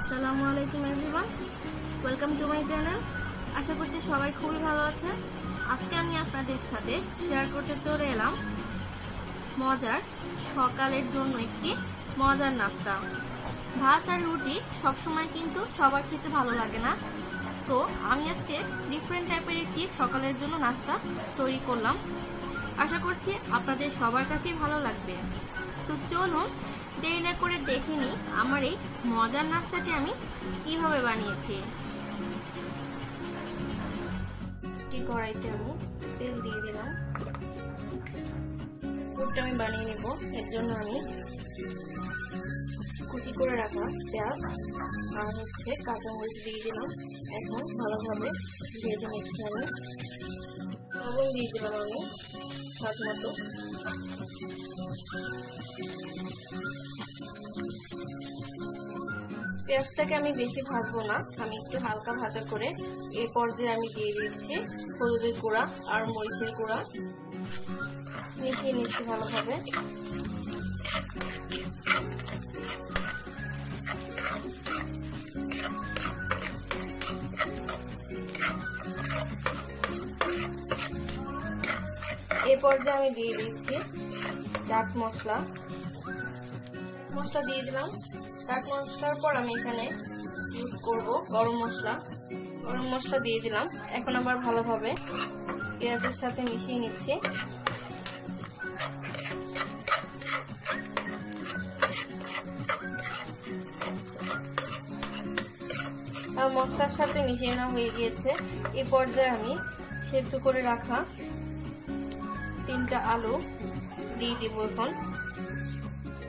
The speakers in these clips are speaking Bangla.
আসসালামু আলাইকুম everyone, welcome to my channel. আশা করছি সবাই খুবই ভালো আছেন। আজকে আমি আপনাদের সাথে শেয়ার করতে চলে এলাম মজার সকালের জন্য একটি মজার নাস্তা। ভাত আর রুটি সবসময় কিন্তু সবার খেতে ভালো লাগে না, তো আমি আজকে ডিফারেন্ট টাইপের একটি সকালের জন্য নাস্তা তৈরি করলাম। আশা করছি আপনাদের সবার কাছেই ভালো লাগবে। তো চলুন দেরি না করে দেখে নিই আমার এই মজার নাস্তাটি আমি কিভাবে বানিয়েছি। কড়াইতে আমি তেল দিয়ে দিলাম। পুরটা আমি বানিয়ে নেব, এর জন্য আমি কুচি করে রাখা পেঁয়াজ আর কাঁচামরিচ দিয়ে দিলাম। এখন ভালোভাবে ভেজে নিচ্ছি আমি। লবণ দিয়ে দিলাম আমি স্বাদ মতো। পেঁয়াজটাকে আমি বেশি ভাজবো না, আমি একটু হালকা ভাজা করে এই পর্যায়ে আমি দিয়ে দিচ্ছি হলুদের গুঁড়া আর মরিচের গুঁড়া। মিশিয়ে নিচ্ছি ভালোভাবে। এই পর্যায়ে আমি দিয়ে দিচ্ছি চাট মশলা দিয়ে দিলাম। চাট মশলার পর আমি এখানে ইউজ করব গরম মশলা দিয়ে দিলাম। এখন আবার ভালোভাবে পেঁয়াজের সাথে মিশিয়ে নিচ্ছি। মশলার সাথে মিশিয়ে নেওয়া হয়ে গিয়েছে। এই পর্যায়ে আমি সেদ্ধ করে রাখা 3টা আলু দিয়ে দিব। এখন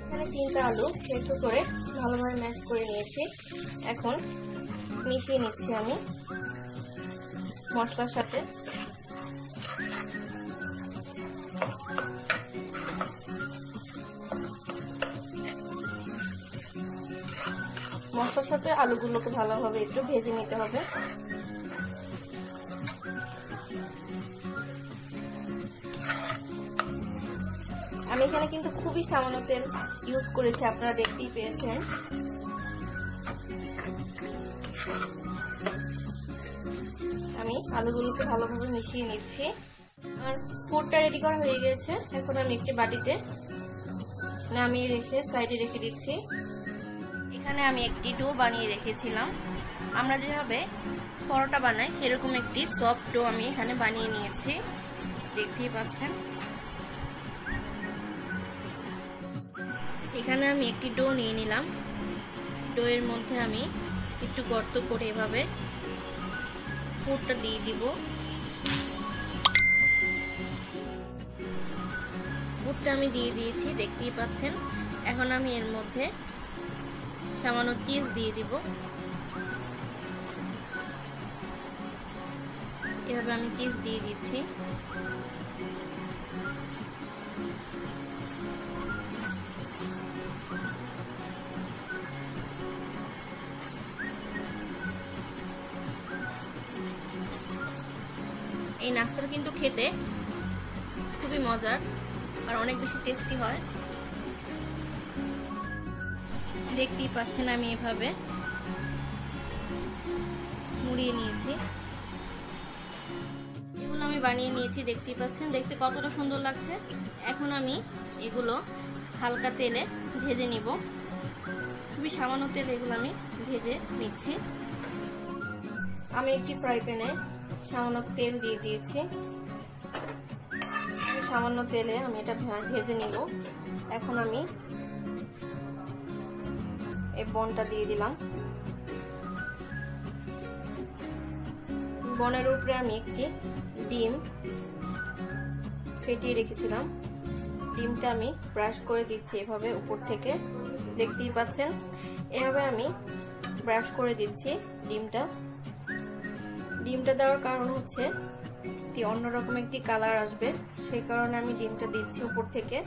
এখানে 3টা আলু সেদ্ধ করে ভালোভাবে ম্যাশ করে নিয়েছি। এখন মিশিয়ে নিচ্ছি আমি মশলার সাথে। মশলার সাথে আলুগুলোকে ভালোভাবে একটু ভেজে নিতে হবে। আমি এখানে কিন্তু খুবই সামান্য তেল ইউজ করেছি, আপনারা দেখতেই পেয়েছেন। আমি আলুগুলোকে ভালোভাবে মিশিয়ে নিচ্ছি। আর পুরটা রেডি করা হয়ে গেছে। এখন আমি একটি বাটিতে নামিয়ে রেখে সাইডে রেখে দিচ্ছি। এখানে আমি একটি ডো বানিয়ে রেখেছিলাম। আমরা যেভাবে পরোটা বানাই সেরকম একটি সফট ডো আমি এখানে বানিয়ে নিয়েছি, দেখতেই পাচ্ছেন। এখানে আমি একটি ডো নিয়ে নিলাম। ডোয়ের মধ্যে আমি একটু গর্ত করে এভাবে পুরটা দিয়ে দিব। পুরটা আমি দিয়ে দিয়েছি, দেখতেই পাচ্ছেন। এখন আমি এর মধ্যে সামান্য চিজ দিয়ে দিব। এভাবে আমি চিজ দিয়ে দিচ্ছি। এই নাস্তাটা কিন্তু খেতে খুবই মজার আর অনেক বেশি টেস্টি হয়। দেখতেই পাচ্ছেন আমি এভাবে মুড়িয়ে নিয়েছি। এগুলো আমি বানিয়ে নিয়েছি, দেখতেই পাচ্ছেন। দেখতে কতটা সুন্দর লাগছে। এখন আমি এগুলো হালকা তেলে ভেজে নিব। খুবই সামান্য তেলে এগুলো আমি ভেজে নিচ্ছি। আমি একটি ফ্রাই প্যানে সামান্য তেল দিয়ে দিয়েছি। সামান্য তেলে আমি এটা ভেজে নিব। এখন আমি এই বনটা দিয়ে দিলাম। বনের উপরে আমি একটি ডিম ফেটিয়ে রেখেছিলাম। ডিমটা আমি ব্রাশ করে দিচ্ছি এভাবে উপর থেকে, দেখতেই পাচ্ছেন। এভাবে আমি ব্রাশ করে দিচ্ছি ডিমটা দেওয়ার কারণ হচ্ছে অন্যরকম একটি কালার আসবে, সেই কারণে আমি ডিমটা দিচ্ছি উপর থেকে।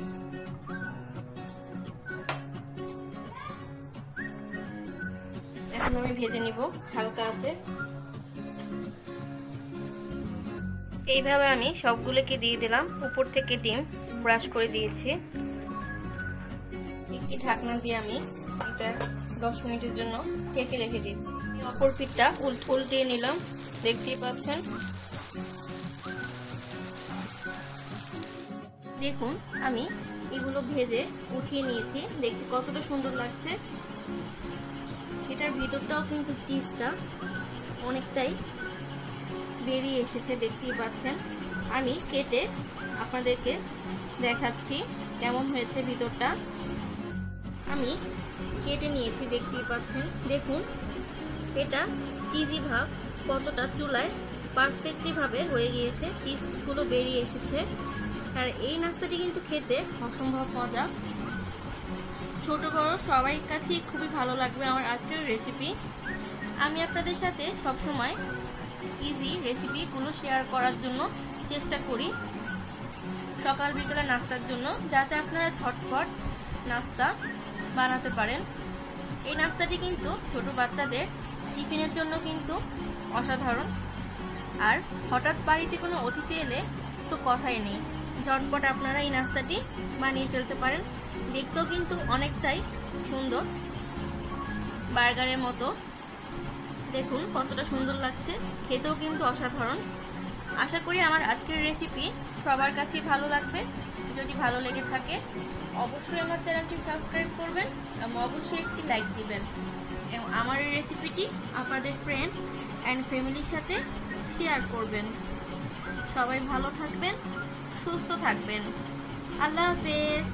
এখন আমি ভেজে নিব হালকা আছে। এইভাবে আমি সবগুলোকে দিয়ে দিলাম। উপর থেকে ডিম ব্রাশ করে দিয়েছি। একটি ঢাকনা দিয়ে আমি এটা 10 মিনিটের জন্য ঢেকে রেখে দিচ্ছি। অপর পিঠটা উল্টিয়ে নিলাম, দেখতেই পাচ্ছেন। দেখুন আমি এগুলো ভেজে উঠিয়ে নিয়েছি, দেখতে কতটা সুন্দর লাগছে। এটার ভিতরটাও কিন্তু চিজটা অনেকটাই বেরিয়ে এসেছে, দেখতেই পাচ্ছেন। আমি কেটে আপনাদেরকে দেখাচ্ছি কেমন হয়েছে ভিতরটা। আমি কেটে নিয়েছি, দেখতেই পাচ্ছেন। দেখুন এটা চিজি ভাব কতটা চুলায় পারফেক্টলি ভাবে হয়ে গিয়েছে, চিজগুলো বেরিয়ে এসেছে। আর এই নাস্তাটি কিন্তু খেতে অসম্ভব মজা, ছোট বড় সবাই কাছেই খুবই ভালো লাগবে আমার আজকের রেসিপি। আমি আপনাদের সাথে সবসময় ইজি রেসিপিগুলো শেয়ার করার জন্য চেষ্টা করি, সকাল বিকেলে নাস্তার জন্য, যাতে আপনারা ঝটপট নাস্তা বানাতে পারেন। এই নাস্তাটি কিন্তু ছোট বাচ্চাদের টিফিনের জন্য কিন্তু অসাধারণ। আর হঠাৎ বাড়িতে কোনো অতিথি এলে তো কথাই নেই, ঝটপট আপনারা এই নাস্তাটি বানিয়ে ফেলতে পারেন। দেখতেও কিন্তু অনেকটাই সুন্দর, বার্গারের মতো। দেখুন কতটা সুন্দর লাগছে, খেতেও কিন্তু অসাধারণ। আশা করি আমার আজকের রেসিপি সবার কাছেই ভালো লাগবে। যদি ভালো লেগে থাকে অবশ্যই আমার চ্যানেলটি সাবস্ক্রাইব করবেন এবং অবশ্যই একটি লাইক দিবেন, এবং আমার এই রেসিপিটি আপনাদের ফ্রেন্ডস অ্যান্ড ফ্যামিলির সাথে শেয়ার করবেন। সবাই ভালো থাকবেন, সুস্থ থাকবেন। আল্লাহ হাফেজ।